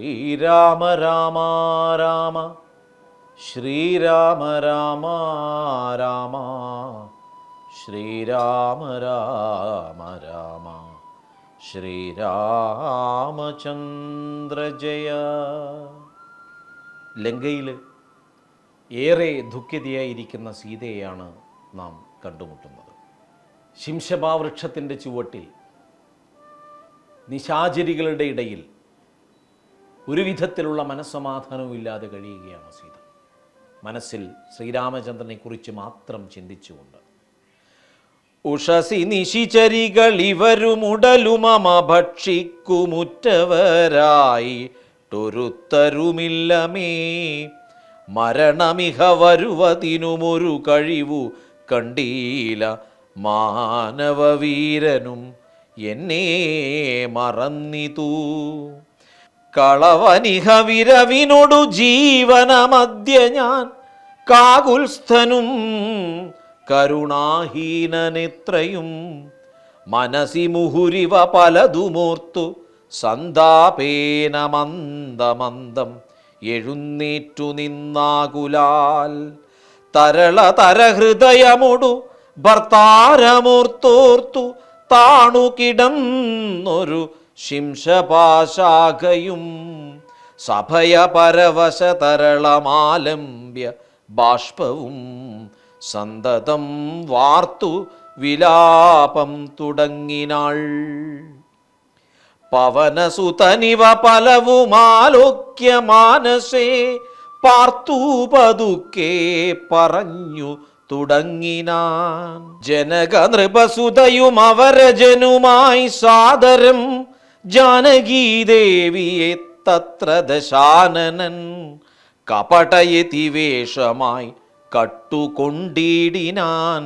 ശ്രീരാമ രാമ രാമ ശ്രീരാമ രാമ രാമ ശ്രീരാമ രാമ രാമ ശ്രീരാമചന്ദ്ര ജയ. ലങ്കയിൽ ഏറെ ദുഃഖിതയായിരിക്കുന്ന സീതയെയാണ് നാം കണ്ടുമുട്ടുന്നത്. ശിംശപാവൃക്ഷത്തിൻ്റെ ചുവട്ടിൽ നിശാചരികളുടെ ഇടയിൽ ഒരു വിധത്തിലുള്ള മനസ്സമാധാനവും ഇല്ലാതെ കഴിയുകയാണ് സീത. മനസ്സിൽ ശ്രീരാമചന്ദ്രനെ കുറിച്ച് മാത്രം ചിന്തിച്ചുകൊണ്ട്. ഉഷസി നിശിചരികൾ ഇവരുമുടലുമമ ഭക്ഷിക്കുമുറ്റവരായി ടൊരുത്തരുമില്ലമേ, മരണമിഹ വരുവതിനുമൊരു കഴിവു കണ്ടീല മാനവവീരനും എന്നെ മറന്നിതു. കളവനിഹ വിരവിനോടു ജീവനമദ്യ ഞാൻ കാകുൽസ്ഥനും കരുണാഹീനനെത്രയും, മനസി മുഹുരിവ പലതുമോർത്തു സന്താപേന മന്ദമന്ദം എഴുന്നേറ്റു നിന്നാകുലാൽ. തരള തരഹൃദയമൊടു ഭർത്താരമോർത്തോർത്തു താണുകിടന്നൊരു ശിംശപാശാഖയും, സഭയ പരവശ തരളമാലംബ്യ ബാഷ്പവും സന്തതം വാർത്തു വിലാപം തുടങ്ങിനാൾ. പവനസുതനിവ പലവുമാലോക്യ മാനസേ പാർത്തു പതുക്കെ പറഞ്ഞു തുടങ്ങിനാൻ. ജനക നൃപസുതയും അവരജനുമായി സാദരം ജാനകീദേവിയെ തത്ര ദശാനനൻ കപടയതിവേഷമായി കട്ടുകൊണ്ടിടിനാൻ.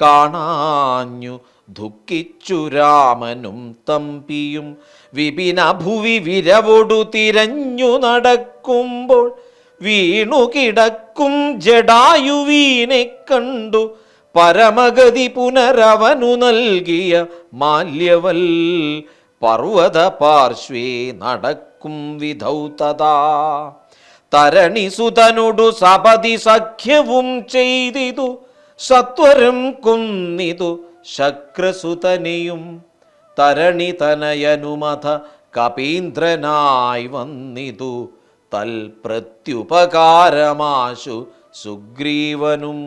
കാണാഞ്ഞു ദുഃഖിച്ചു രാമനും തമ്പിയും വിപിന ഭുവി വിരവൊടു തിരഞ്ഞു നടക്കുമ്പോൾ വീണു കിടക്കും ജടായുവീനെ കണ്ടു പരമഗതി പുനരവനു നൽകിയ മാല്യവൽ പർവ്വത പാർശ്വേ നടക്കും വിധൗതതാ. തരണിസുതനോടു സപതി സഖ്യവും ചെയ്തിതു സത്വരം കൊന്നിതു ശക്രസുതനെയും. തരണിതനയനുമഥ കപീന്ദ്രനായി വന്നിതു തൽപ്രത്യുപകാരമാശു സുഗ്രീവനും.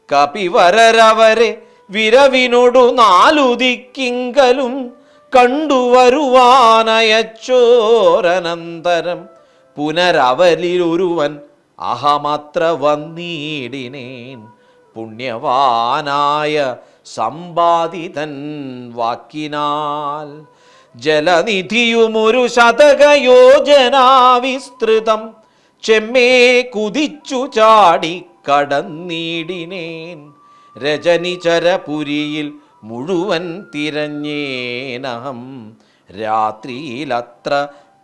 കപിവരരവരെ വിരവിനോടു നാലു ദിക്കിങ്കലും കണ്ടുവരുവാനയച്ചോരനന്തരം പുനരവലിലൊരുവൻ അഹമത്ര വന്നീടിനേൻ. പുണ്യവാനായ സമ്പാദിതൻ വാക്കിനാൽ ജലനിധിയുമൊരു ശതകയോജനാവിസ്തൃതം ചെമ്മേ കുതിച്ചു ചാടി കടന്നീടിനേൻ. രജനിചരപുരിയിൽ മുഴുവൻ തിരഞ്ഞേനഹം രാത്രിയിലത്ര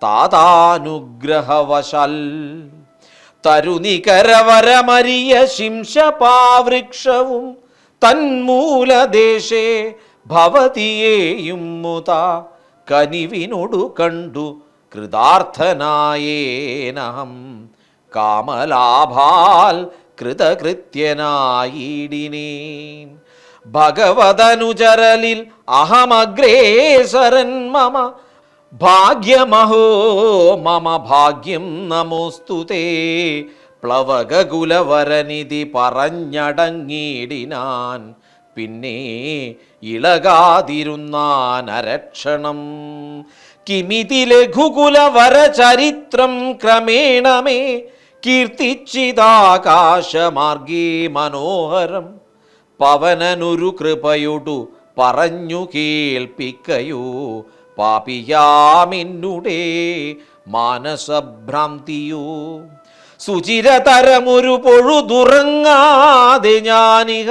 താതാനുഗ്രഹവശാൽ. തരുനികരവരമരിയ ശിംശപാവൃക്ഷവും തന്മൂലദേശേ ഭവതിയേയും മുതാ കനിവിനോടു കണ്ടു കൃതാർത്ഥനായേനഹം. കാമലാഭാൽ കൃതകൃത്യനായിടിനേൻ. ഭഗവതനുചരലിൽ അഹമഗ്രേസരൻ മമ ഭാഗ്യമഹോ മമ ഭാഗ്യം നമോസ്തുതേ. പ്ലവകുലവരനിധി പറഞ്ഞടങ്ങിടിനാൻ പിന്നെ ഇളകാതിരുന്നാൻ അരക്ഷണം. കിമിതി ലഘുകുലവര ചരിത്രം ക്രമേണമേ കീർത്തിച്ചിതാകാശമാർഗേ മനോഹരം. പവനനൊരു കൃപയൊടു പറഞ്ഞു കേൾപ്പിക്കയോ പാപിയാമെന്നുടെ മാനസഭ്രാന്തിയോ. സുചിരതരമൊരു പൊഴുതുറങ്ങാതെ ഞാനിഹ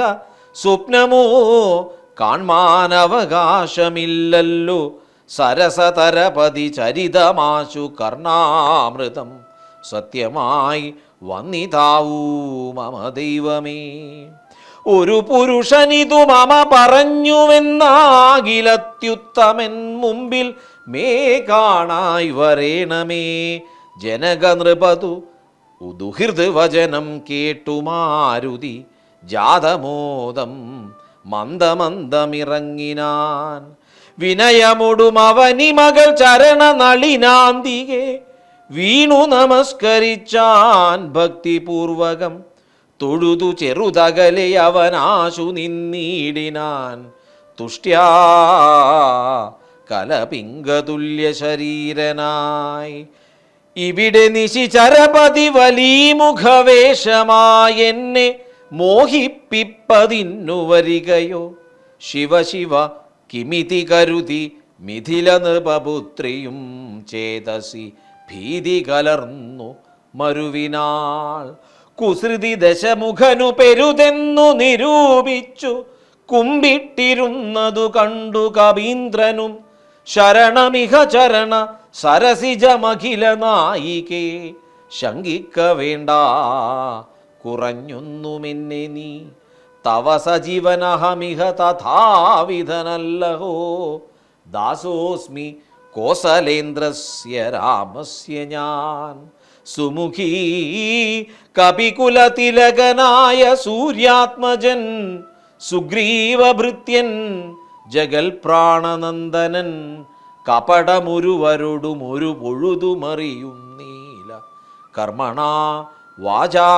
സ്വപ്നമോ കാൺമാനവകാശമില്ലല്ലോ. സരസതരപതി ചരിതമാശു കർണാമൃതം സത്യമായി വന്നിതാവൂ മമ ദൈവമേ. ഒരു പുരുഷനിതു മമ പറഞ്ഞുവെന്നാകിലത്യുത്തമൻ മുമ്പിൽ മേ കാണായി വരേണമേ. ജനക നൃപതു ഉദുഹൃത് വചനം കേട്ടു മാരുതി ജാതമോദം മന്ദമന്ദമിറങ്ങിനാൻ. വിനയമൊടും അവനി മകൾ ചരണ നളിനാന്തികെ വീണു നമസ്കരിച്ചാൻ ഭക്തിപൂർവകം. തൊഴുതു ചെറുതകലെ അവനാശു നിന്നീടിനാൻ. തുഷ്ട്യാ കലപിംഗതുല്യ ശരീരനായി. ഇവിടെ നിശിചരപതി വലിമുഖവേഷമായെന്നെ മോഹിപ്പിപ്പതിന്നു വരികയോ. ശിവ ശിവ കിമിതി കരുതി മിഥില നൃപപുത്രിയും ചേതസി ഭീതി കലർന്നു മരുവിനാൾ. കുസൃതി ദശമുഖനു പെരുതെന്നു നിരൂപിച്ചു കുമ്പിട്ടിരുന്നതു കണ്ടു കവീന്ദ്രനും. ശരണമിഹ ചരണ സരസിജമഖില നായികേ, ശങ്കിക്ക വേണ്ട കുറഞ്ഞൊന്നുമെന്നെ നീ. തവ സജീവനഹമിഹ തഥാവിധനല്ലഹോ. ദാസോസ്മി കോസലേന്ദ്രസ്യ രാമസ്യ ഞാൻ. സുമുഖീ കപികുലതിലകനായ സൂര്യാത്മജൻ സുഗ്രീവഭൃത്യൻ ജഗൽ പ്രാണനന്ദനൻ. കപടമുരുവരോടുമൊരു പൊഴുതുമറിയുന്നീല കർമ്മണ വാചാ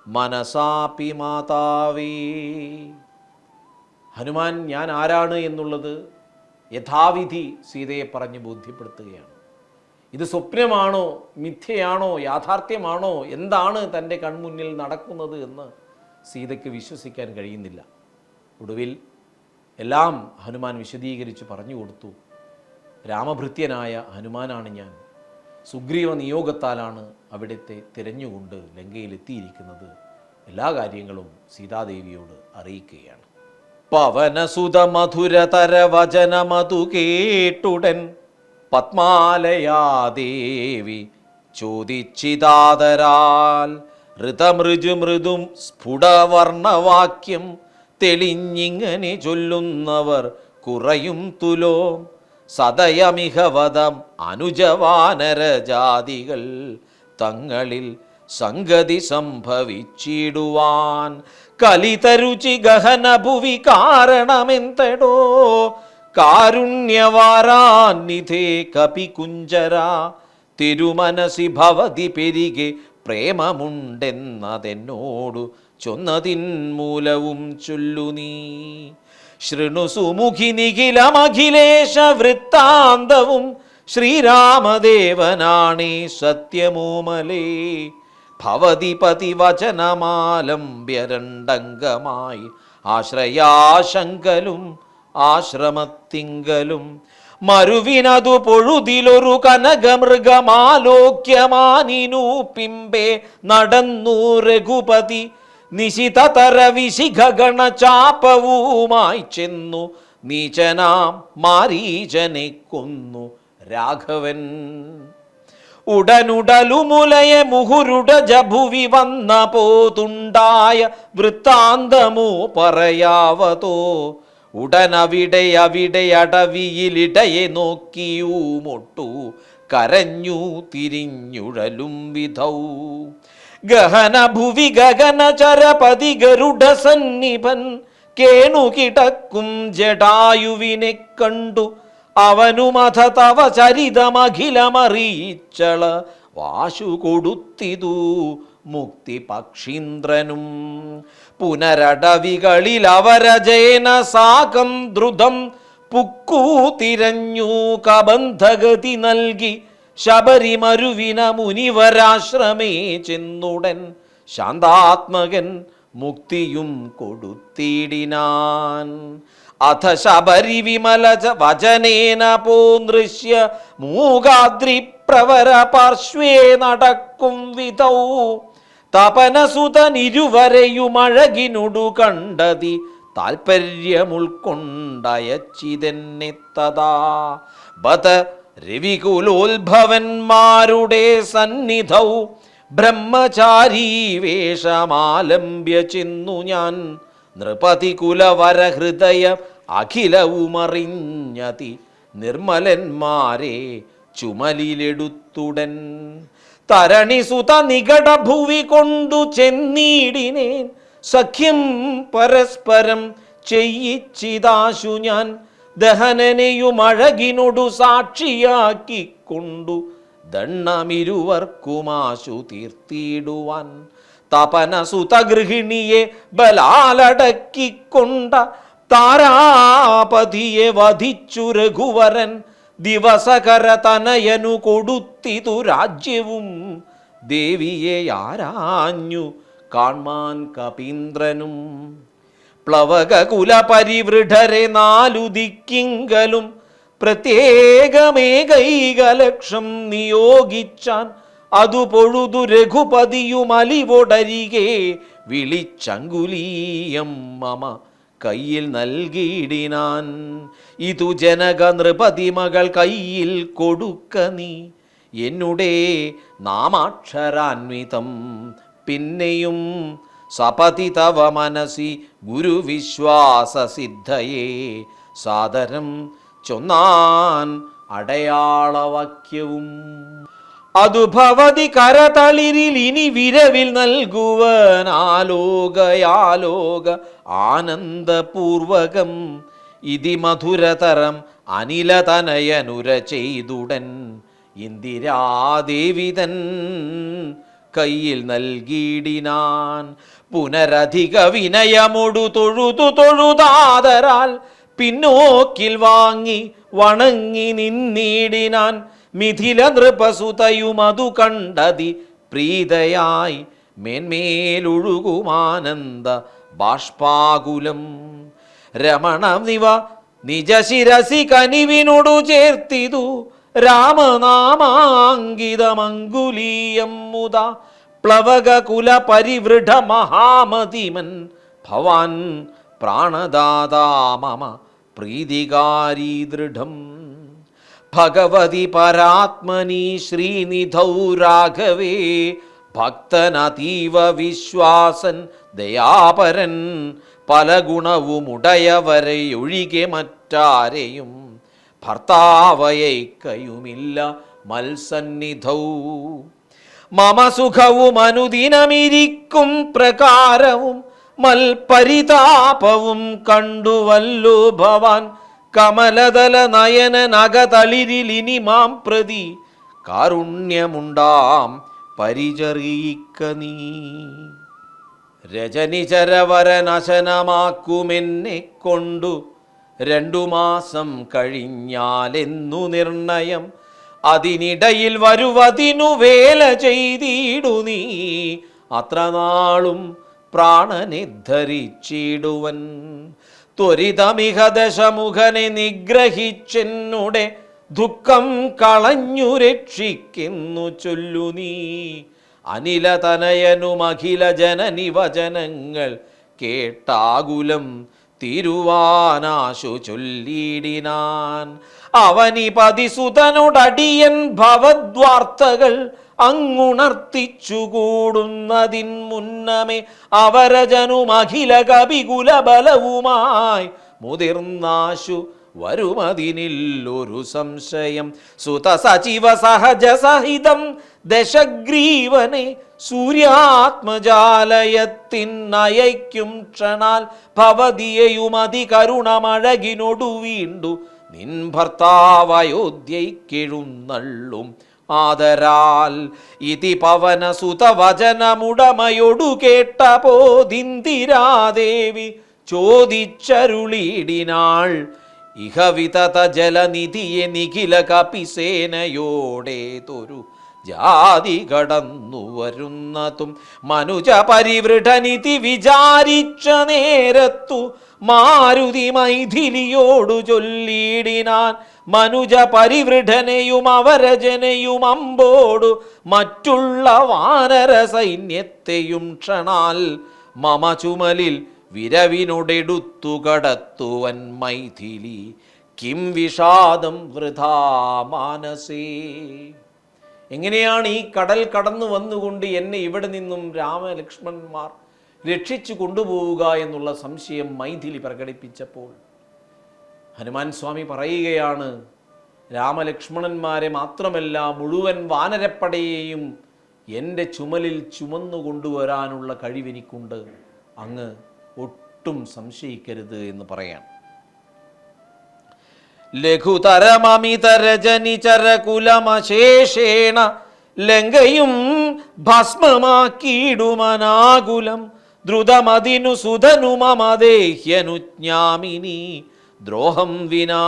മനസാപി മാതാവേ. ഹനുമാൻ ഞാൻ ആരാണ് എന്നുള്ളത് യഥാവിധി സീതയെ പറഞ്ഞ് ബോധ്യപ്പെടുത്തുകയാണ്. ഇത് സ്വപ്നമാണോ, മിഥ്യയാണോ, യാഥാർത്ഥ്യമാണോ, എന്താണ് തൻ്റെ കൺമുന്നിൽ നടക്കുന്നത് എന്ന് സീതയ്ക്ക് വിശ്വസിക്കാൻ കഴിയുന്നില്ല. ഒടുവിൽ എല്ലാം ഹനുമാൻ വിശദീകരിച്ച് പറഞ്ഞു കൊടുത്തു. രാമഭൃത്യനായ ഹനുമാനാണ് ഞാൻ. സുഗ്രീവ നിയോഗത്താലാണ് അവിടുത്തെ തിരഞ്ഞുകൊണ്ട് ലങ്കയിലെത്തിയിരിക്കുന്നത്. എല്ലാ കാര്യങ്ങളും സീതാദേവിയോട് അറിയിക്കുകയാണ്. പവനസുത മധുരതര വചനമതു കേട്ടുടൻ പത്മാലയാദേവി ചോദിച്ചിതാതരാൽ. ഋതമൃജുമൃദും സ്ഫുടവർണവാക്യം തെളിഞ്ഞിങ്ങനെ ചൊല്ലുന്നവർ കുറയും തുലോ. സദയമിഹവദം അനുജവാനരജാതികൾ തങ്ങളിൽ സംഗതി സംഭവിച്ചിടുവാൻ. കലിതരുചി ഗഹന ഭുവി കാരണമെന്തടോ. കാരുണ്യവാരാന്നിധേ കപികുഞ്ചര. തിരുമനസി ഭവതി പെരികെ പ്രേമമുണ്ടെന്നതെന്നോടു ചൊന്നതിൻ മൂലവും ചൊല്ലു നീ. ശൃണു സുമുഖി നിഖിലമഖിലേശ വൃത്താന്തവും. ശ്രീരാമദേവനാണേ സത്യമോമലേ. ഭവതി പതിവചനമാലംബ്യ രണ്ടംഗമായി ആശ്രയാശങ്കലും ആശ്രമത്തിങ്കലും. മരുവിനതു പൊഴുതിലൊരു കനകമൃഗമാലോക്യമാനിനു പിമ്പേ നടന്നു രഘുപതി. നിശിതതര വിശിഖഗണ ചാപവുമായി ചെന്നു നീചനാം മാരീചനെ കൊന്നു രാഘവൻ. ഉടനുടലുമുലയെ മുഹുരുട ജഭുവി വന്ന പോതുണ്ടായ വൃത്താന്തമോ പറയാവതോ. ഉടനവിടെ അടവിയിലിടയെ നോക്കിയുമൊട്ടു കരഞ്ഞു തിരിഞ്ഞുഴലും വിധൗ. ഗഹന ഭുവി ഗഗന ചരപതി ഗരുഡ സന്നിഭൻ കേണുകിടക്കും ജടായുവിനെ കണ്ടു. അവനുമഥ തവ ചരിതമഖിലമറിയിച്ചള വാശു കൊടുത്തിതു മുക്തി പക്ഷീന്ദ്രനും. പുനരടവികളിൽ അവരജേന സാകം ദ്രുതം പുക്കൂ തിരഞ്ഞു കബന്ധഗതി നൽകി. ശബരിമരുവിന മുനിവരാശ്രമേ ചെന്നുടൻ ശാന്താത്മകൻ മുക്തിയും കൊടുത്തിടിനാൻ. അഥ ശബരി വിമല വചനേന പോനൃശ്യ മൂകാദ്രി പ്രവര പാർശ്വേ നടക്കും വിധൗ. തപനസുതനിരുവരെയുമഴകിനൊടു കണ്ടതി താൽപര്യമുൾക്കൊണ്ടയച്ചിതെന്നെ തഥാ. ബത രവികുലോത്ഭവന്മാരുടെ സന്നിധൗ ബ്രഹ്മചാരീ വേഷമാലംബ്യ ചെന്നു ഞാൻ. നൃപതി കുലവരഹൃദയം അഖിലവുമറിഞ്ഞതി നിർമ്മലന്മാരെ ചുമലിലെടുത്തുടൻ. തരണിസുത നികട ഭുവി കൊണ്ടു ചെന്നീടിനേൻ, സഖ്യം പരസ്പരം ചെയ്യിച്ചിതാശു ഞാൻ. ദഹനനെയും അഴകിനോടു സാക്ഷിയാക്കിക്കൊണ്ടു ദണ്ണമിരുവർക്കുമാശു തീർത്തിടുവാൻ. തപനസുത ഗൃഹിണിയെ ബലാലടക്കിക്കൊണ്ട താരാപതിയെ വധിച്ചു രഘുവരൻ. ദിവസകര തനയനു കൊടുത്തിതു രാജ്യവും, ദേവിയെ ആരാഞ്ഞു കാൺമാൻ കപീന്ദ്രനും. പ്ലവകകുല പരിവൃഢരെ നാലു ദിക്കിങ്കലും പ്രത്യേകമേകൈകലക്ഷം നിയോഗിച്ചാൻ. അതു പൊഴുതു രഘുപതിയും അലിവൊടരികെ വിളിച്ചങ്കുലീയം മമ കയ്യിൽ നൽകിയിടിനാൻ. ഇതു ജനക നൃപതി മകൾ കയ്യിൽ കൊടുക്ക നീ, എന്നുടേ നാമാക്ഷരാന്വിതം പിന്നെയും സപതി തവ മനസി ഗുരുവിശ്വാസസിദ്ധയേ സാദരം ചൊന്നാൻ അടയാളവാക്യവും. അതു ഭവതി കരതളിരിൽ ഇനി വിരവിൽ നൽകുവൻ ആലോകയാലോക ആനന്ദപൂർവകം. ഇതി മധുരതരം അനിലതനയനുര ചെയ്തുടൻ ഇന്ദിരാദേവിതൻ കയ്യിൽ നൽകിയിടിനാൻ. പുനരധിക വിനയമൊടു തൊഴുതു തൊഴുതാതരാൽ പിന്നോക്കിൽ വാങ്ങി വണങ്ങി നിന്നിടിനാൻ. മിഥില നൃപസുതയും അതു കണ്ടതി പ്രീതയായി മേന്മേലൊഴുകുമാനന്ദ ബാഷ്പാകുലം. രമണനിവ നിജശിരസി കനിവിനോടു ചേർത്തിതു രാമനാമാങ്കിതമങ്കുലീയം മുത. പ്ലവകകുല പരിവൃഢ മഹാമതിമൻ ഭവാൻ പ്രാണദാതാ മമ പ്രീതികാരീ ദൃഢം. ഭഗവതി പരാത്മനി ശ്രീനിധൗ രാഘവേ ഭക്തനതീവ വിശ്വാസൻ ദയാപരൻ. പല ഗുണവുമുടയവരെ ഒഴികെ മറ്റാരെയും ഭർത്താവയൈക്കയുമില്ല മത്സന്നിധൗ. മമ സുഖവും അനുദിനമിരിക്കും പ്രകാരവും മൽപരിതാപവും കണ്ടുവല്ലോ ഭവാൻ. കമലദല നയനനകതളിരിലിനി മാം പ്രതി കാരുണ്യമുണ്ടാം പരിചറിയിക്ക നീ. രജനിചരവരനശനമാക്കുമെന്നെ കൊണ്ടു 2 മാസം കഴിഞ്ഞാലെന്നു നിർണയം. അതിനിടയിൽ വരുവതിനു വേല ചെയ്തിടു നീ, അത്ര നാളും പ്രാണനെ ധരിച്ചിടുവൻ. ത്വരിതമിഹ ദശമുഖനെ നിഗ്രഹിച്ചെന്നുടെ ദുഃഖം കളഞ്ഞു രക്ഷിക്കുന്നു ചൊല്ലു നീ. അനിലതനയനും അഖില ജനനി വചനങ്ങൾ കേട്ടാകുലം തിരുവാനാശു ചൊല്ലിടിനാൻ. അവനി പതിസുതനോടടിയൻ ഭവദ്വാർത്തകൾ അങ്ങുണർത്തിച്ചുകൂടുന്നതിൻ മുന്നമേ അവരജനും അഖില കപികുല ബലവുമായി മുതിർന്നാശു വരുമതിനില്ലൊരു സംശയം. സുത സചിവ സഹജ സഹിതം ദശഗ്രീവനെ സൂര്യാത്മജാലയത്തിനയയ്ക്കും ക്ഷണാൽ ഭവതിയെയും അതികരുണമഴകിനൊടു വീണ്ടു നിൻ ഭർത്താവയോധ്യയ്ക്കെഴുന്നള്ളും ആദരാൽ. ഇതി പവനസുത വചനമുടമയൊടു കേട്ട പോദിന്ദിരാദേവി ചോദിച്ചരുളിടിനാൾ. ഇഹ വിതത ജലനിധിയെ നിഖില കപിസേനയോടേതൊരു ജാതി കടന്നു വരുന്നതും മനുജ പരിവൃഢനിധി വിചാരിച്ച നേരത്തു മാരുതി മൈഥിലിയോടു ചൊല്ലിടിനാൻ. മനുജ പരിവൃഢനെയും അവരജനെയും അമ്പോടു മറ്റുള്ള വാനര സൈന്യത്തെയും ക്ഷണാൽ മമ ചുമലിൽ വിരവിനോടെടുത്തു കടത്തുവൻ മൈഥിലി. കിം വിഷാദം വൃഥാ മാനസേ. എങ്ങനെയാണ് ഈ കടൽ കടന്നു വന്നുകൊണ്ട് എന്നെ ഇവിടെ നിന്നും രാമലക്ഷ്മണന്മാർ രക്ഷിച്ചു കൊണ്ടുപോവുക എന്നുള്ള സംശയം മൈഥിലി പ്രകടിപ്പിച്ചപ്പോൾ ഹനുമാൻ സ്വാമി പറയുകയാണ്, രാമലക്ഷ്മണന്മാരെ മാത്രമല്ല മുഴുവൻ വാനരപ്പടയെയും എൻ്റെ ചുമലിൽ ചുമന്നു കൊണ്ടുവരാനുള്ള കഴിവെനിക്കുണ്ട്, അങ്ങ് ഒട്ടും സംശയിക്കരുത് എന്ന് പറയാം. ലഘുതരമമിതരജനിചരകുലമശേഷേണ ലങ്കയും ഭസ്മമാക്കിയിടുമനാകുലം ദ്രുതമതിനു സുധനു മമദേഹ്യനുജ്ഞാമിനി ദ്രോഹം വിനാ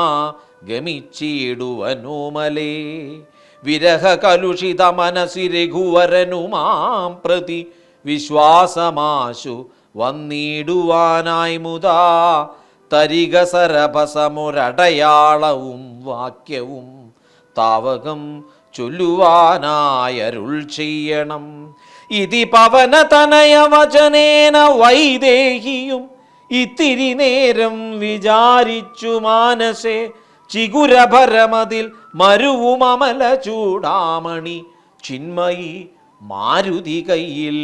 ഗമിച്ചിടുവനോമലേ വിരഹ കലുഷിത മനസി രഘുവരനുമാം പ്രതി വിശ്വാസമാശു വന്നിടുവാനായി മുതാ തരിക സരഭസമൊരടയാളവും വാക്യവും താവകം ചൊല്ലുവാനായരുൾ ചെയ്യണം. ഇതി പവനതനയ വചനേന വൈദേഹിയും ഇത്തിരി നേരം വിചാരിച്ചു മാനസേ ചിഗുരഭരമതിൽ മരുവുമല ചൂടാമണി ചിന്മയി മാരുതി കയ്യിൽ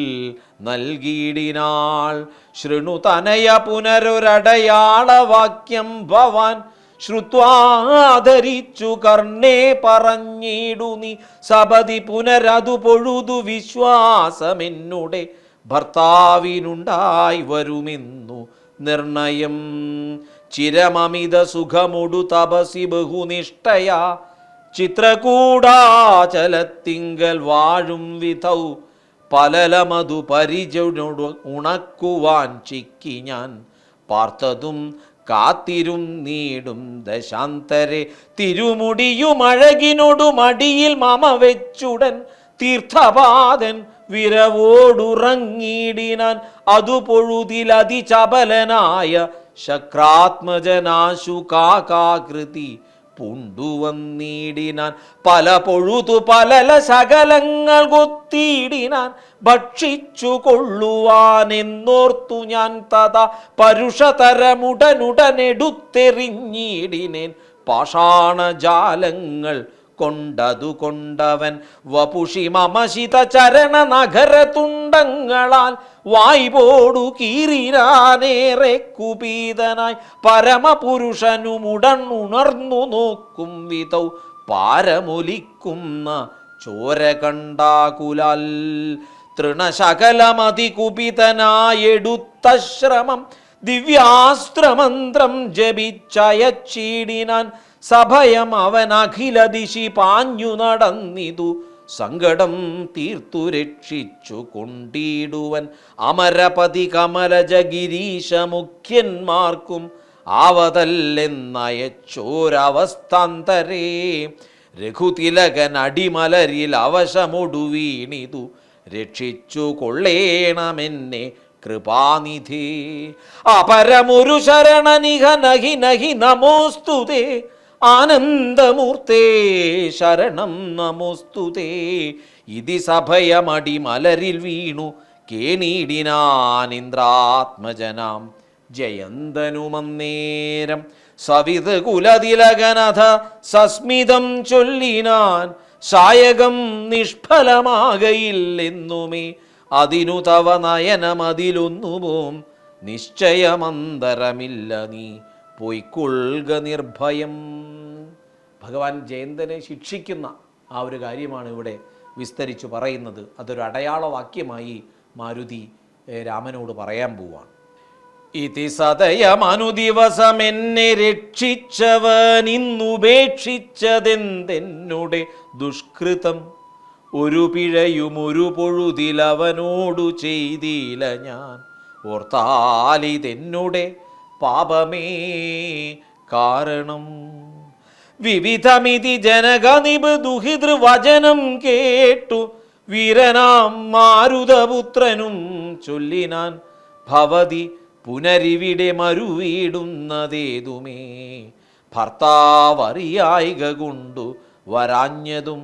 നൽകിയിടിനാൾ. ശൃണുതനയ പുനരൊരടയാളവാക്യം ഭവാൻ ശ്രുത്വാധരിച്ചു കർണേ പറഞ്ഞിടു നീ സപതി പുനരതു പൊഴുതു വിശ്വാസമെന്നുടെ ഭർത്താവിനുണ്ടായി വരുമെന്നു നിർണയം. ചിരമമിത സുഖമൊടു തപസി ബഹുനിഷ്ഠയാ ചിത്രകൂടാചലത്തിങ്കൽ വാഴും വിധൗ പലലമതു പരിചനോട് ഉണക്കുവാൻ ചിക്കി ഞാൻ പാർത്തതും കാത്തിരും നീടും ദശാന്തരെ തിരുമുടിയുമഴകിനോടു മടിയിൽ മമ വെച്ചുടൻ തീർത്ഥപാദൻ വിരവോടുറങ്ങിടിനാൻ. അതു പൊഴുതിലതിചപലനായ ശക്രാത്മജനാശു കാകാകൃതി പൂണ്ടുവന്നിടിനാൻ. പല പൊഴുതു പലല ശകലങ്ങൾ കൊത്തിയിടിനാൻ. ഭക്ഷിച്ചു കൊള്ളുവാനെന്നോർത്തു ഞാൻ തഥാ പരുഷതരമുടനുടനെടുത്തെറിഞ്ഞിടിനേൻ. പാഷാണജാലങ്ങൾ കൊണ്ടതു കൊണ്ടവൻ വപുഷി മമശിത ചരണ നഗര തുണ്ടങ്ങളാൽ വായ്പോടു കീറിനാനേറെ കുപീതനായി. പരമപുരുഷനുമുടനുണർന്നു നോക്കും വിധൗ പാരമൊലിക്കുന്ന ചോര കണ്ടാകുലാൽ തൃണശകലമതികുപിതനായെടുത്ത ശ്രമം ദിവ്യാസ്ത്രമന്ത്രം ജപിച്ചയച്ചിടിനാൻ. സഭയം അവൻ അഖില ദിശി പാഞ്ഞു നടന്നിതു സങ്കടം തീർത്തു രക്ഷിച്ചു കൊണ്ടിടുവൻ. അമരപതി കമലജ ഗിരീശ മുഖ്യന്മാർക്കും ആവതല്ലെന്നയച്ചോരവസ്ഥാന്തരേ രഘുതിലകൻ അടിമലരിൽ അവശമൊടു വീണിതു രക്ഷിച്ചു കൊള്ളേണമെന്നെ കൃപാനിധേ. അപരമൊരു ശരണനിഹ നഹി നഹി നമോസ്തുതേ ആനന്ദമൂർത്തേ ശരണം നമോസ്തുതേ. ഇതി സഭയമടിമലരിൽ വീണു കേണീടിനാനിന്ദ്രാത്മജനാം ജയന്തനുമന്നേരം. സവിത് കുലതിലകനഥ സസ്മിതം ചൊല്ലിനാൻ ശായകം നിഷ്ഫലമാകയില്ലെന്നുമേ അതിനു തവ നയനമതിലൊന്നുപോം നിശ്ചയമന്തരമില്ല നീ പൊയ്ക്കൊള്ളുക നിർഭയം. ഭഗവാൻ ജയന്തനെ ശിക്ഷിക്കുന്ന ആ ഒരു കാര്യമാണ് ഇവിടെ വിസ്തരിച്ചു പറയുന്നത്. അതൊരു അടയാളവാക്യമായി മാരുതി രാമനോട് പറയാൻ പോവാണ്. ഇതി സതയമനുദിവസമെന്നെ രക്ഷിച്ചവനിന്നുപേക്ഷിച്ചതെന്തെന്നുടെ ദുഷ്കൃതം ഒരു പിഴയും ഒരു പൊഴുതിലവനോടു ചെയ്തില്ല ഞാൻ ഓർത്താലിതെന്നുടെ പാപമേ കാരണം. വിവിധമിതി ജനകനിബ് ദുഹിതൃവചനം കേട്ടു വീരനാം മാരുതപുത്രനും ചൊല്ലിനാൻ ഭവതി പുനരിവിടെ മരുവീടുന്നതേതുമേ ഭർത്താവറിയായിക കൊണ്ടു വരാഞ്ഞതും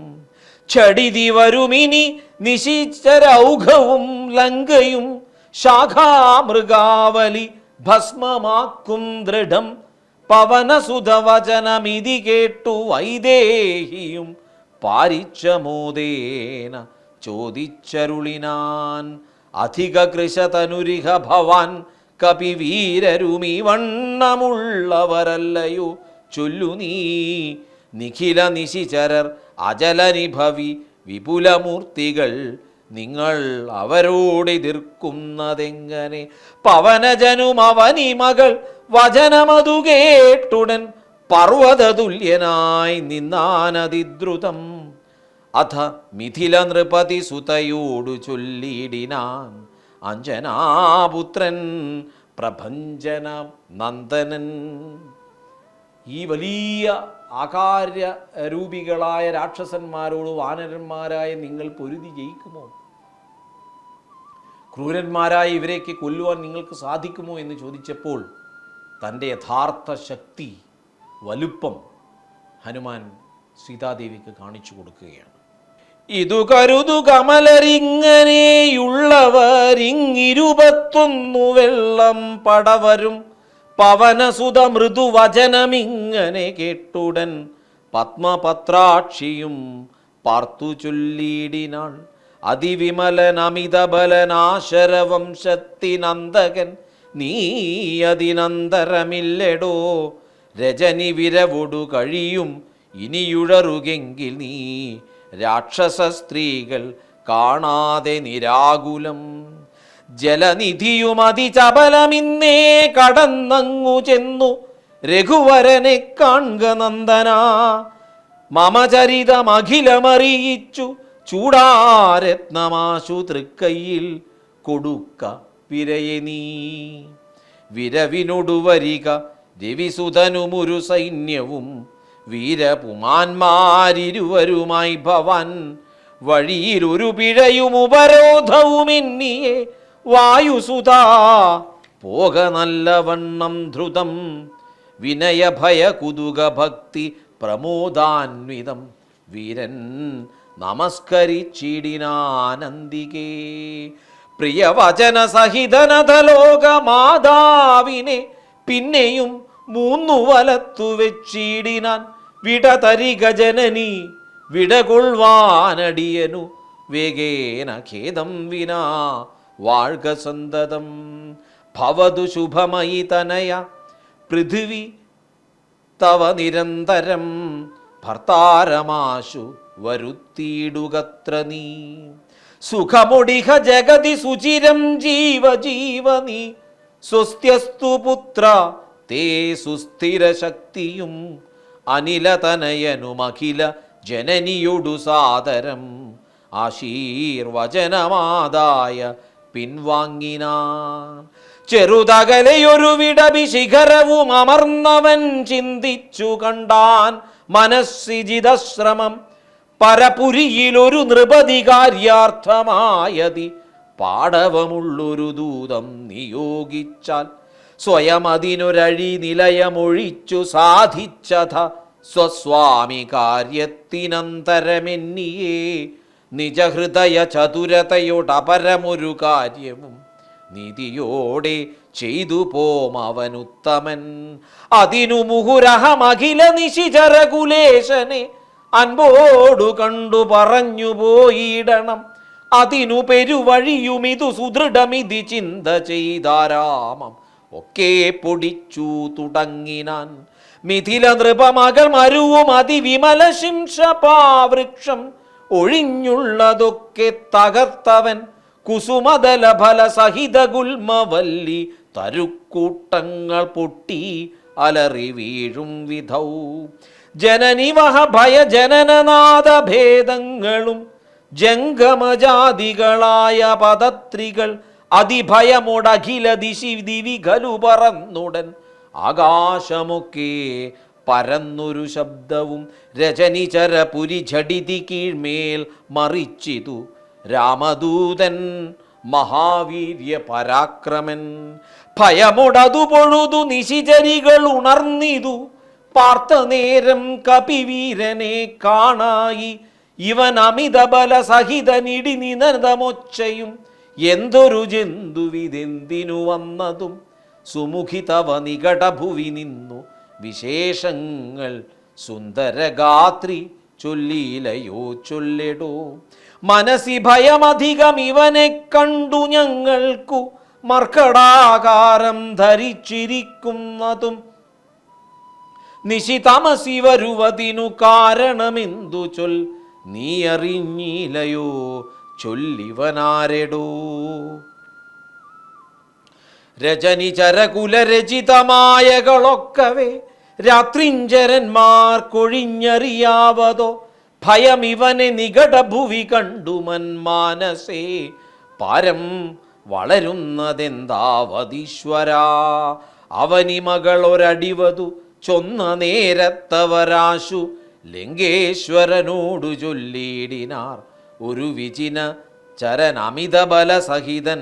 ഛടിതി വരുമിനി നിശിച്ചരൗഘവും ലങ്കയും ശാഖാമൃഗാവലി ഭസ്മമാക്കും ദൃഢം. പവനസുധവചനമിതി കേട്ടു വൈദേഹിയും പാരിച്ച മോദേന ചോദിച്ചരുളിനാൻ അധിക കൃശതനുരിഹ ഭവാൻ കപിവീരരുമീ വണ്ണമുള്ളവരല്ലയോ ചൊല്ലു നീ. നിഖില നിശിചരർ അജലനിഭവി വിപുലമൂർത്തികൾ നിങ്ങൾ അവരോടെതിർക്കുന്നതെങ്ങനെ. പവനജനും അവനി മകൾ വചനമതു കേട്ടുടൻ പർവ്വതതുല്യനായി നിന്നാനതിദ്രുതം. അഥ മിഥില നൃപതി സുതയോടു ചൊല്ലിയിടിനാൻ അഞ്ജനാപുത്രൻ പ്രഭഞ്ജന നന്ദനൻ. ഈ വലിയ ആകാര്യ രൂപികളായ രാക്ഷസന്മാരോട് വാനരന്മാരായ നിങ്ങൾ പൊരുതി ജയിക്കുമോ? ക്രൂരന്മാരായ ഇവരെയൊക്കെ കൊല്ലുവാൻ നിങ്ങൾക്ക് സാധിക്കുമോ എന്ന് ചോദിച്ചപ്പോൾ തൻ്റെ യഥാർത്ഥ ശക്തി, വലുപ്പം ഹനുമാൻ സീതാദേവിക്ക് കാണിച്ചു കൊടുക്കുകയാണ്. ഇതു കരുതു കമലരിങ്ങനെയുള്ളവരിങ്ങിരുപത്തൊന്നു വെള്ളം പടവരും പവനസുത മൃദുവചനമിങ്ങനെ കേട്ടുടൻ പത്മപത്രാക്ഷിയും പാർത്തു ചൊല്ലിയിടിനാൾ. അതിവിമലനമിതബലനാശരവംശത്തിനന്തകൻ നീ അതിനന്തരമില്ലടോ. രജനി വിരവൊടു കഴിയും ഇനിയുഴറുകെങ്കിൽ നീ രാക്ഷസ സ്ത്രീകൾ കാണാതെ നിരാകുലം. ജലനിധിയുമതിചപലമിന്നേ കടന്നങ്ങു ചെന്നു രഘുവരനെ കാൺക നന്ദന. മമചരിതമഖിലമറിയിച്ചു ചൂടാരത്നമാശു തൃക്കൈയിൽ കൊടുക്ക വിരയെ നീ. വിരവിനൊടുവരിക രവിസുതനുമൊരു സൈന്യവും വീരപുമാന്മാരിരുവരുമായി ഭവാൻ. വഴിയിൽ ഒരു പിഴയും ഉപരോധവുമെന്നിയെ വായുസുതാ പോക നല്ലവണ്ണം ധൃതം. വിനയഭയ കുതുക ഭക്തി പ്രമോദാന്വിതം വീരൻ നമസ്കരിച്ചിടിനാനന്ദികേ. പ്രിയവചന സഹിതനതലോക മാതാവിനെ പിന്നെയും 3 വലത്തു വെച്ചിടിനാൻ. വിടതരിക ജനനി വിടകൊള്ളുവാനടിയനു വേഗേന ഖേദം വിനാ വാഴ്ക സന്തതം. ഭവതു ശുഭമയി തനയ പൃഥിവി തവ നിരന്തരം ഭർത്താരമാശു വരുത്തിയിടുകത്ര നീ. സുഖമൊടിഹ ജഗതി സുചിരം ജീവ ജീവ നീ. സ്വസ്ത്യസ്തു പുത്ര തേ സുസ്ഥിര ശക്തിയും അനിലതനയനുമഖില ജനനിയൊടു സാദരം ആശീർവചനമാതായ പിൻവാങ്ങിനാൻ. ചെറുതകലയൊരു വിടവി ശിഖരവും അമർന്നവൻ ചിന്തിച്ചു കണ്ടാൻ മനസ്സിജിതശ്രമം. പരപുരിയിലൊരു നൃപതി കാര്യാർത്ഥമായതി പാടവമുള്ളൊരു ദൂതം നിയോഗിച്ചാൽ സ്വയം അതിനൊരഴി നിലയമൊഴിച്ചു സാധിച്ചത സ്വസ്വാമി കാര്യത്തിനന്തരമെന്നിയേ. നിജഹൃദയ ചതുരതയോടപരമൊരു കാര്യവും നീതിയോടെ ചെയ്തു പോം അവനുത്തമൻ. അതിനു മുഹുരഹമഖില നിശിചരകുലേശനെ അൻപോടു കണ്ടു പറഞ്ഞു പോയിടണം. അതിനു പെരുവഴിയുമിതു സുദൃഢമിതി ചിന്ത ചെയ്താരാമം ഒക്കെ പൊടിച്ചു തുടങ്ങിനാൻ. മിഥില നൃപമകൾ മരുവും അതിവിമല ശിംഷപാവൃക്ഷം ഒഴിഞ്ഞുള്ളതൊക്കെ തകർത്തവൻ. കുസുമതല ഫല സഹിത ഗുൽമവല്ലി തരുക്കൂട്ടങ്ങൾ പൊട്ടി അലറി വീഴും വിധൗ. ജനനിവഹ ഭയ ജനനനാദ ഭേദങ്ങളും ജംഗമജാതികളായ പദത്രികൾ അതിഭയമോടഖില ദിശി ദിവിഖലു പറന്നുടൻ. ആകാശമൊക്കെ പരന്നൊരു ശബ്ദവും രജനിചര പുരി ഝടിതി കീഴ്മേൽ മറിച്ചിതു രാമദൂതൻ മഹാവീര്യ പരാക്രമൻ. ഭയമൊടതു പൊഴുതു നിശിചരികൾ ഉണർന്നിതു പാർത്ത നേരം കപിവീരനെ കാണായി. ഇവൻ അമിതബല സഹിതനിടി നിനതമൊച്ചയും എന്തൊരു ജന്തുവിതെന്തിനു വന്നതും. സുമുഖി തവ നികടഭുവി നിന്നു വിശേഷങ്ങൾ സുന്ദരഗാത്രി ചൊല്ലിയിലയോ ചൊല്ലിടോ. മനസ്സി ഭയമധികം ഇവനെ കണ്ടു ഞങ്ങൾക്കു മർക്കടാകാരം ധരിച്ചിരിക്കുന്നതും നിശിതമസി വരുവതിനു കാരണമെന്തു ചൊൽ നീ അറിഞ്ഞില്ലയോ ചൊല്ലിവനാരെടോ. രജനി ചരകുലരചിതമായകളൊക്കവേ രാത്രിഞ്ചരന്മാർക്കൊഴിഞ്ഞറിയാവതോ ഭയമിവനെ നികടഭുവി കണ്ടു മന്മാനസേ പാരം വളരുന്നതെന്താവതീശ്വരാ. അവനിമകളൊരടിവതു ചൊന്ന നേരത്തവരാശു ലങ്കേശ്വരനോടു ചൊല്ലിയിടിനാർ. ഒരു വിചിന ചരനമിതബലസഹിതൻ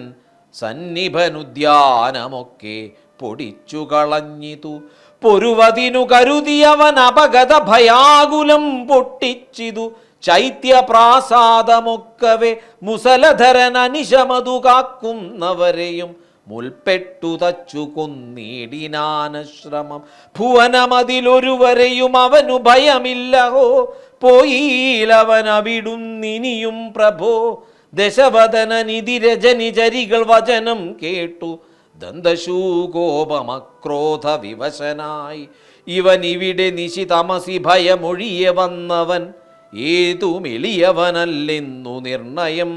സന്നിഭനുദ്യാനമൊക്കെ പൊടിച്ചു കളഞ്ഞിതു. പൊരുവതിനു കരുതിയവൻ അപഗത ഭയാകുലം പൊട്ടിച്ചിതു. ചൈത്യപ്രാസാദമൊക്കവെ മുസലധരൻ അനിശമതു കാക്കുന്നവരെയും മുൽപ്പെട്ടു തച്ചു കൊന്നിടിനാനശ്രമം. ഭുവനമതിലൊരുവരെയും അവനു ഭയമില്ലഹോ പോയിലവനവിടുന്നിനിയും പ്രഭോ. ദശവദനനിധിരജനിചരികൾ വചനം കേട്ടു ദന്തശൂകോപമക്രോധ വിവശനായി. ഇവനിവിടെ നിശിതമസി ഭയമൊഴിയെ വന്നവൻ ഏതുമെളിയവനല്ലെന്നു നിർണയം.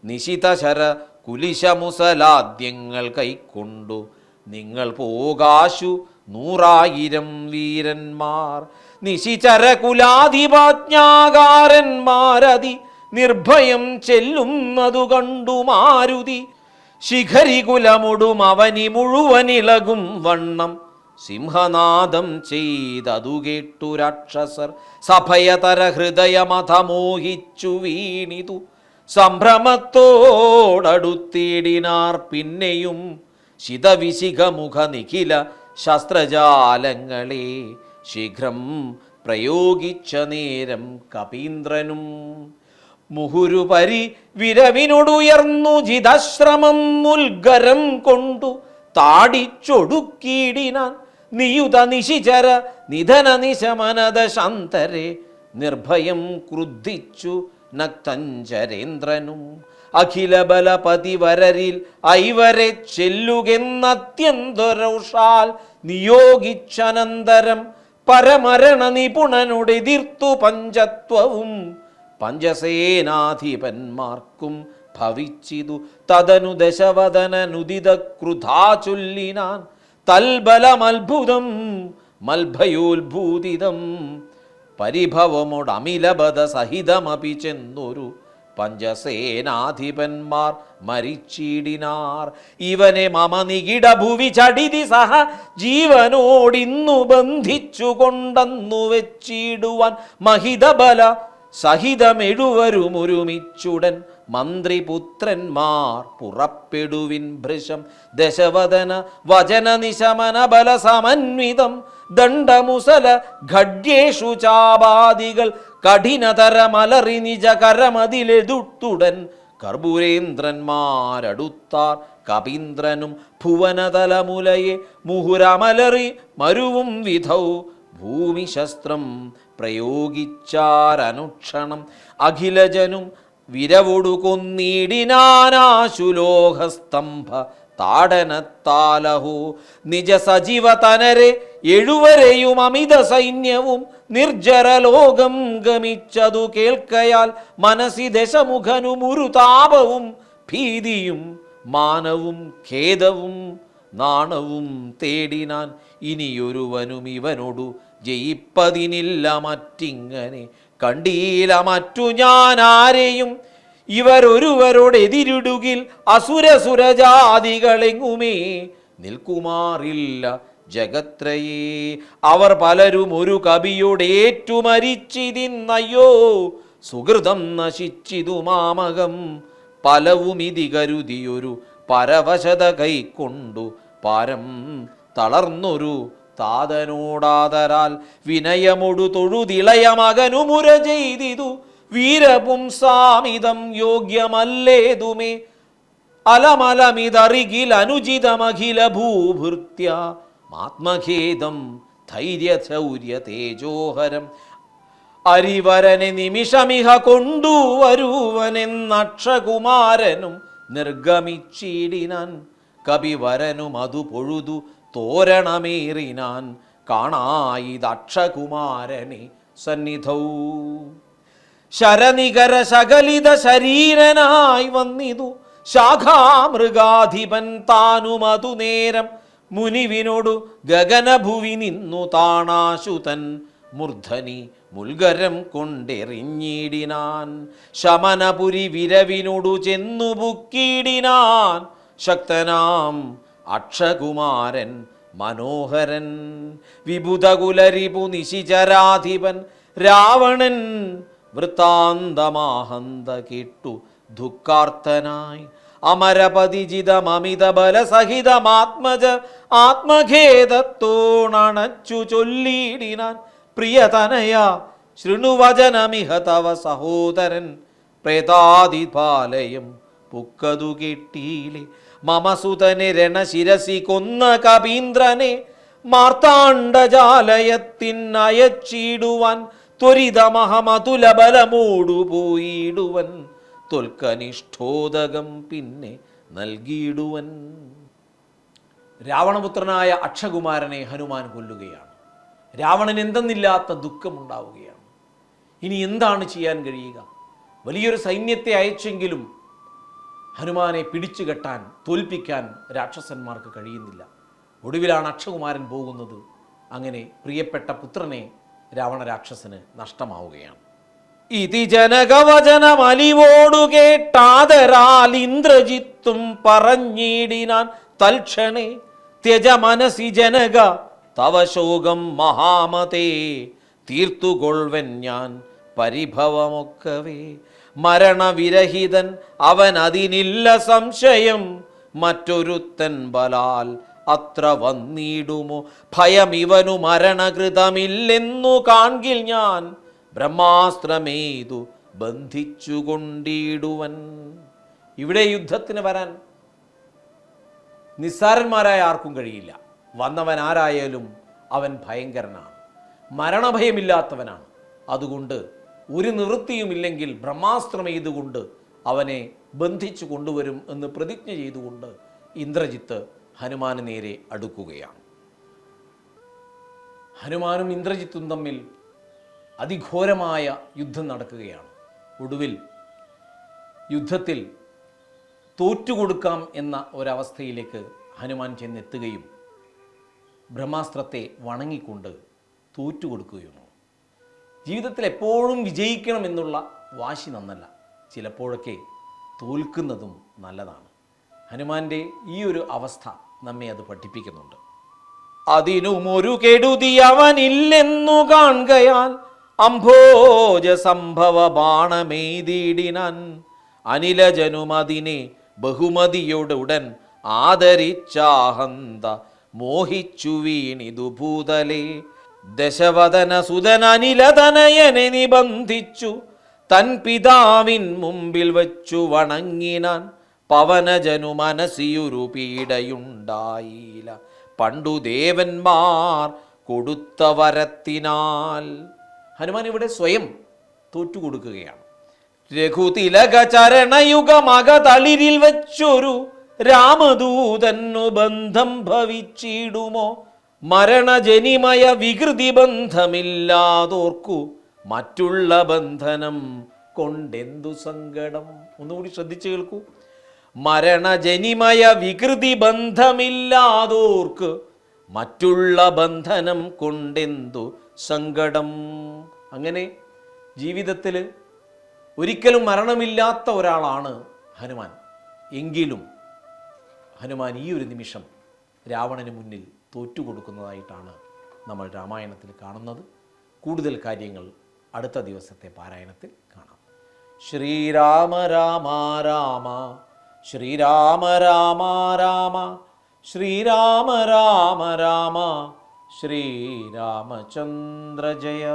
നിശിതശര കുലിശമുസലാദ്യങ്ങൾ കൈക്കൊണ്ടു നിങ്ങൾ പോകാശു 100,000 വീരന്മാർ. നിശിചര കുലാധിപജ്ഞാകാരന്മാരതി നിർഭയം ചെല്ലുന്നതു കണ്ടു മാരുതി. ശിഖരികുലമൊടും അവനി മുഴുവനിളകും വണ്ണം സിംഹനാദം ചെയ്തതു കേട്ടു രാക്ഷസർ. സഭയതര ഹൃദയമഥമോഹിച്ചു വീണിതു. സംഭ്രമത്തോടടുത്തിടിനാർ പിന്നെയും ശിതവിശിഖമുഖ നിഖില ശസ്ത്രജാലങ്ങളെ ശീഘ്രം പ്രയോഗിച്ച നേരം കപീന്ദ്രനും. മുഹുരുപരി വിരവിനോടുയർന്നു ജിതശ്രമം മുൽഗരം കൊണ്ടു താടിച്ചൊടുക്കിയിടിനാൻ. നിയുത നിശിചര നിധന നിശമനത ശാന്തരെ നിർഭയം ക്രുദ്ധിച്ചു നക്തഞ്ചരേന്ദ്രനും. അഖില ബലപതിവരരിൽ ഐവരെ ചെല്ലുകെന്നത്യന്തരൗഷാൽ നിയോഗിച്ചനന്തരം പരമരണ നിപുണനുടെതിർത്തു പഞ്ചത്വവും പഞ്ചസേനാധിപന്മാർക്കും ഭവിച്ചിതു. തദനു ദശവദനനുദിത ക്രുധാ ചൊല്ലിനാൻ തൽബലമത്ഭുതം മൽഭയോത്ഭൂതിതം. പരിഭവമോടമിലബദ സഹിതമപി ചെന്നൊരു പഞ്ചസേനാധിപന്മാർ മരിച്ചിടിനാർ. ഇവനെ മമ നികിട ഭുവി ചടിതി സഹ ജീവനോടിന്നു ബന്ധിച്ചു കൊണ്ടെന്നു വെച്ചിടുവാൻ മഹിതബല സഹിതമെഴുവരുമൊരുമിച്ചുടൻ മന്ത്രിപുത്രന്മാർ പുറപ്പെടുവിൻ ഭൃശം. ദശവദന വചന നിശമന ബല സമന്വിതം ദണ്ഡമുസല ഖഡ്യേഷു ചാപാദികൾ കഠിനതരമലറി നിജകരമതിലെതുട്ടുടൻ കർപ്പൂരേന്ദ്രന്മാരടുത്താർ. കപീന്ദ്രനും ഭുവനതലമുലയെ മുഹുരമലറി മരുവും വിധൗ ഭൂമിശസ്ത്രം പ്രയോഗിച്ചാരനുക്ഷണം. അഖിലജനും വിരവൊടു കൊന്നിടിനാനാശുലോഹസ്തംഭ താടനത്താലഹോ. നിജ സജീവ തനരെ എഴുവരെയും അമിത സൈന്യവും നിർജരലോകം ഗമിച്ചതു കേൾക്കയാൽ മനസി ദശമുഖനും ഒരു താപവും ഭീതിയും മാനവും ഖേദവും നാണവും തേടിനാൻ. ഇനിയൊരുവനും ഇവനോടു ജയിപ്പതിനില്ല മറ്റിങ്ങനെ കണ്ടീല മറ്റു ഞാൻ ആരെയും. ഇവരൊരുവരോടെതിരിടുകിൽ അസുരസുരജാതികളെങ്ങുമേ നിൽക്കുമാറില്ല ജഗത്രയേ. അവർ പലരും ഒരു കവിയോടേറ്റു മരിച്ചിതിന്നയ്യോ സുഹൃതം നശിച്ചിതു മാമകം. പലവുമിതി കരുതിയൊരു പരവശത കൈക്കൊണ്ടു പാരം തളർന്നൊരു താതനോടാതരാൽ വിനയമൊടു തൊഴുതിളയ മകനുമുര ചെയ്തിതു. വീരപുംസാമിതം യോഗ്യമല്ലേതുമേ അലമലമിതറികിൽ അനുചിതമഖില ഭൂഭൃത്യ ആത്മഖേദം ധൈര്യശൗര്യ തേജോഹരം. അരിവരനെ നിമിഷമിഹ കൊണ്ടുവരുവനെന്നക്ഷകുമാരനും നിർഗമിച്ചിടിനാൻ. കപിവരനും അതു പൊഴുതു തോരണമേറിനാൻ. കാണായിതക്ഷകുമാരനെ സന്നിധൗ. ശരനികര ശകലിത ശരീരനായി വന്നിതു ശാഖാമൃഗാധിപൻ താനുമതു നേരം. മുനിവിനോടു ഗഗനഭുവി നിന്നു താണാശുതൻ. മൂർധനി മുൽഗരം കൊണ്ടെറിഞ്ഞിടിനാൻ. ശമനപുരി വിരവിനോടു ചെന്നു പുക്കിടിനാൻ. ശക്തനാം അക്ഷകുമാരൻ മനോഹരൻ. വിബുധകുലരിപു നിശിചരാധിപൻ രാവണൻ. വൃത്താന്തമാഹന്ത കേട്ടു ദുഃഖാർത്തനായി. അമരപതിജിതമമിത ബലസഹിതമാത്മജ ആത്മഖേദത്തോണച്ചു ചൊല്ലിയിടിനാൻ. പ്രിയതനയ ശൃണുവചനമിഹ തവ സഹോദരൻ. പ്രേതാതിപാലയം പുക്കതു കെട്ടീലെ. മമസുതനെ രണശിരസി കൊന്ന കപീന്ദ്രനെ മാർത്താണ്ഡജാലയത്തിനയച്ചിടുവാൻ. ത്വരിതമഹമതുലബലമോടു പോയിടുവൻ. ത്വൽക്കനിഷ്ഠോദകം പിന്നെ നൽകിയിടുവൻ. രാവണപുത്രനായ അക്ഷകുമാരനെ ഹനുമാൻ കൊല്ലുകയാണ്. രാവണൻ എന്തെന്നില്ലാത്ത ദുഃഖമുണ്ടാവുകയാണ്. ഇനി എന്താണ് ചെയ്യാൻ കഴിയുക? വലിയൊരു സൈന്യത്തെ അയച്ചെങ്കിലും ഹനുമാനെ പിടിച്ചു കെട്ടാൻ, തോൽപ്പിക്കാൻ രാക്ഷസന്മാർക്ക് കഴിയുന്നില്ല. ഒടുവിലാണ് അക്ഷകുമാരൻ പോകുന്നത്. അങ്ങനെ പ്രിയപ്പെട്ട പുത്രനെ രാവണ രാക്ഷസന് നഷ്ടമാവുകയാണ്. ഇതി ജനകവചനമലിവോടു കേട്ടാദരാൽ ഇന്ദ്രജിത്തും പറഞ്ഞിടിനാൻ തൽക്ഷണേ. ത്യജ മനസി ജനക തവ ശോകം മഹാമതേ. തീർത്തുകൊൾവൻ ഞാൻ പരിഭവമൊക്കവേ. മരണവിരഹിതൻ അവൻ അതിനില്ല സംശയം. മറ്റൊരുത്തൻ ബലാൽ അത്ര വന്നിടുമോ. ഭയമിവനു മരണകൃതമില്ലെന്നു കാൺകിൽ ഞാൻ. ബ്രഹ്മാസ്ത്രമേതു ബന്ധിച്ചുകൊണ്ടിടുവൻ. ഇവിടെ യുദ്ധത്തിന് വരാൻ നിസ്സാരന്മാരായ ആർക്കും കഴിയില്ല. വന്നവൻ ആരായാലും അവൻ ഭയങ്കരനാണ്, മരണഭയമില്ലാത്തവനാണ്. അതുകൊണ്ട് ഒരു നിവൃത്തിയുമില്ലെങ്കിൽ ബ്രഹ്മാസ്ത്രം എയ്തുകൊണ്ട് അവനെ ബന്ധിച്ചു കൊണ്ടുവരും എന്ന് പ്രതിജ്ഞ ചെയ്തുകൊണ്ട് ഇന്ദ്രജിത്ത് ഹനുമാന് നേരെ അടുക്കുകയാണ്. ഹനുമാനും ഇന്ദ്രജിത്തും തമ്മിൽ അതിഘോരമായ യുദ്ധം നടക്കുകയാണ്. ഒടുവിൽ യുദ്ധത്തിൽ തോറ്റുകൊടുക്കാം എന്ന ഒരവസ്ഥയിലേക്ക് ഹനുമാൻ ചെന്നെത്തുകയും ബ്രഹ്മാസ്ത്രത്തെ വണങ്ങിക്കൊണ്ട് തോറ്റുകൊടുക്കുകയാണ്. ജീവിതത്തിൽ എപ്പോഴും വിജയിക്കണം എന്നുള്ള വാശി നന്നല്ല, ചിലപ്പോഴൊക്കെ തോൽക്കുന്നതും നല്ലതാണ്. ഹനുമാന്റെ ഈ ഒരു അവസ്ഥ നമ്മെ അത് പഠിപ്പിക്കുന്നുണ്ട്. അതിനുമൊരു കെടുതി അവനില്ലെന്നു കാണുകയാൽ അംഭോജ സംഭവ ബാണമെയ്തിടിനാൻ. അനിലജനും അതിനെ ബഹുമതിയോടുടൻ ആദരിച്ചാഹന്ത മോഹിച്ചു വീണിതു ഭൂതലേ. ദശവദന സുതൻ അനിലതനയനെ നിബന്ധിച്ചു തൻ പിതാവിൻ മുമ്പിൽ വച്ചു വണങ്ങിനാൻ. പവനജനു മനസ്സിയൊരു പീഡയുണ്ടായില്ല പണ്ടു ദേവന്മാർ കൊടുത്ത വരത്തിനാൽ. ഹനുമാൻ ഇവിടെ സ്വയം തോറ്റുകൊടുക്കുകയാണ്. രഘുതിലക ചരണയുഗമക തളിരിൽ വച്ചൊരു രാമദൂതന്നു ബന്ധം ഭവിച്ചിടുമോ. മരണജനിമയ വികൃതി ബന്ധമില്ലാതോർക്കു മറ്റുള്ള ബന്ധനം കൊണ്ടെന്തു സങ്കടം. ഒന്നുകൂടി ശ്രദ്ധിച്ചു കേൾക്കൂ. മരണജനിമയ വികൃതി ബന്ധമില്ലാതോർക്ക് മറ്റുള്ള ബന്ധനം കൊണ്ടെന്തു സങ്കടം. അങ്ങനെ ജീവിതത്തിൽ ഒരിക്കലും മരണമില്ലാത്ത ഒരാളാണ് ഹനുമാൻ. എങ്കിലും ഹനുമാൻ ഈ ഒരു നിമിഷം രാവണന് മുന്നിൽ തോറ്റുകൊടുക്കുന്നതായിട്ടാണ് നമ്മൾ രാമായണത്തിൽ കാണുന്നത്. കൂടുതൽ കാര്യങ്ങൾ അടുത്ത ദിവസത്തെ പാരായണത്തിൽ കാണാം. ശ്രീരാമ രാമ രാമ ശ്രീരാമ രാമ രാമ ശ്രീരാമ രാമ രാമ ശ്രീരാമചന്ദ്ര ജയ.